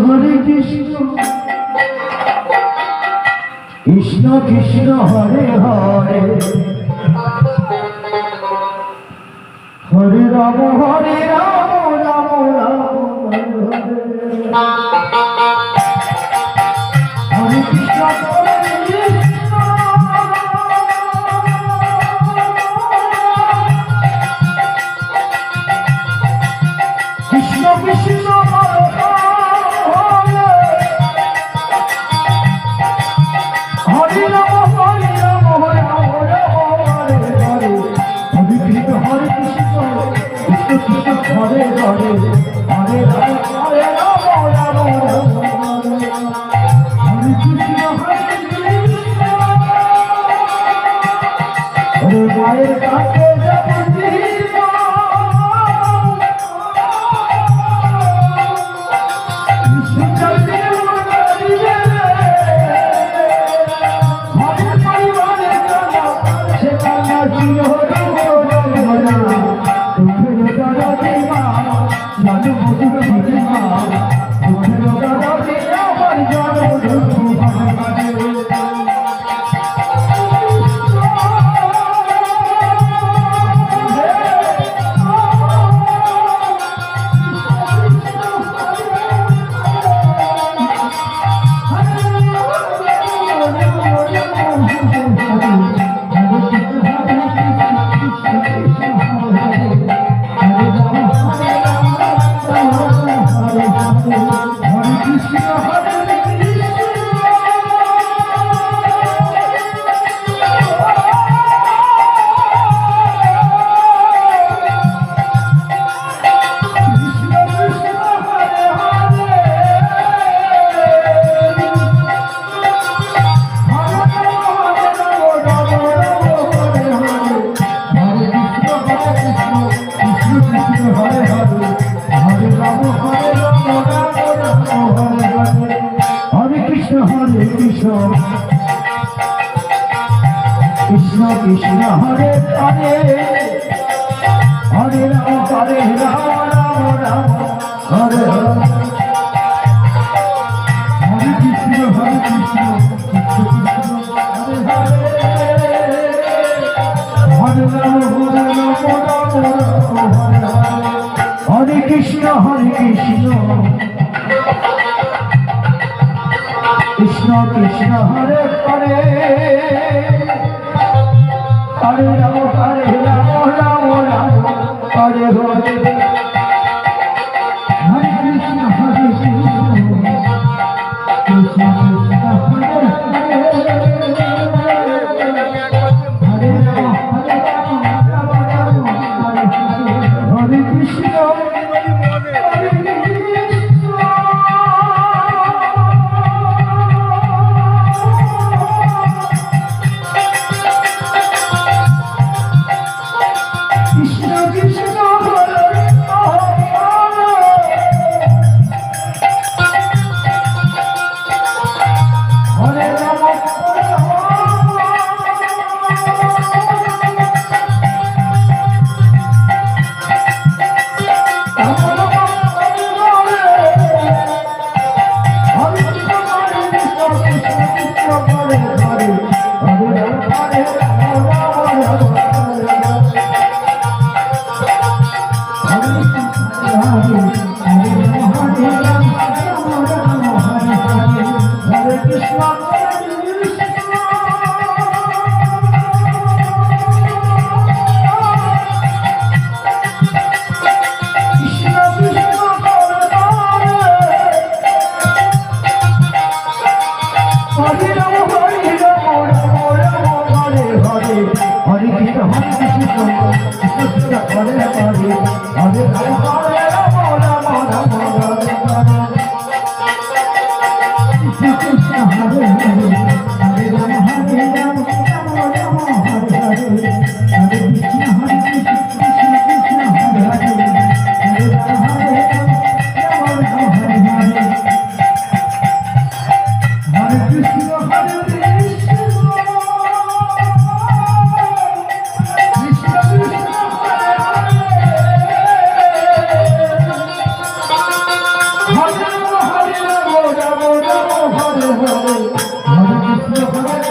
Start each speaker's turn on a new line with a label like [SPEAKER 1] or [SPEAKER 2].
[SPEAKER 1] হরে কৃষ্ণ কৃষ্ণ কৃষ্ণ হরে হরে হরে রাম রাম রাম হরে কৃষ্ণ কৃষ্ণ কৃষ্ণ হরে হরে হরে হরে রাম রাম হরে কৃষ্ণ হরে মায়ের কাছে কৃষ্ণ কৃষ্ণ হরে হরে হরে রাম রাম রাম হরে হরে হরে কৃষ্ণ হরে কৃষ্ণ হরে রাম হরে কৃষ্ণ কৃষ্ণ কৃষ্ণ হরে হরে হরে রাম রাম রাম হরে হরে হরে কৃষ্ণ হরে কৃষ্ণ কৃষ্ণ কৃষ্ণ হরে হরে রাম হরে কৃষ্ণ Hare হরে হরে কৃষ্ণ হরে